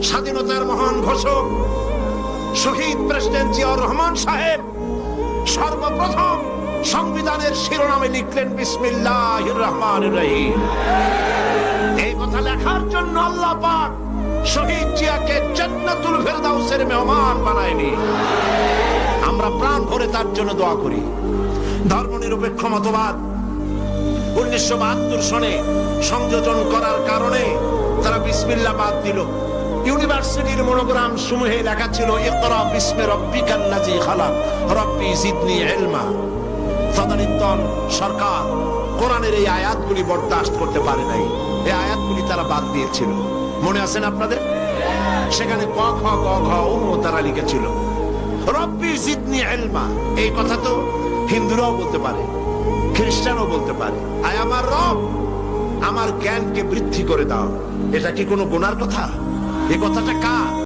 স্বাধীনতার মহান ঘোষক শহীদ প্রেসিডেন্ট জিয়াউর রহমান সাহেব সর্বপ্রথম সংবিধানের শিরোনামে লিখলেন বিসমিল্লাহির রহমানির রহিম। এই কথা লেখার জন্য আল্লাহ পাক শহীদ জিয়াকে জান্নাতুল ফেরদাউসের মেহমান বানায়নি। আমরা প্রাণ ভরে তার জন্য দোয়া করি। ধর্মনিরপেক্ষ মতবাদ 1972 সনে সংযোজন করার কারণে তারা বিসমিল্লাহ বাদ দিল। ইউনিভার্সিটির মনোগ্রাম সমূহে লেখা ছিল ইকরা বিসমি রাব্বিকাল্লাযী খালাক রাব্বি জিদনি ইলমা। তদানীন্তন সরকার কোরআনের এই আয়াতগুলি বরদাস্ত করতে পারে নাই, এই আয়াতগুলি তারা বাদ দিয়েছিল। মনে আছেন আপনাদের? সেখানে ক খ গ ঘ ও তারা লিখেছিল রব্বি জিদনি ইলমা। এই কথা তো হিন্দুরাও বলতে পারে, খ্রিস্টানও বলতে পারে, আয় আমার রব আমার জ্ঞানকে বৃদ্ধি করে দাও। এটা কি কোনো গুনার কথা? এই কথাটা কার?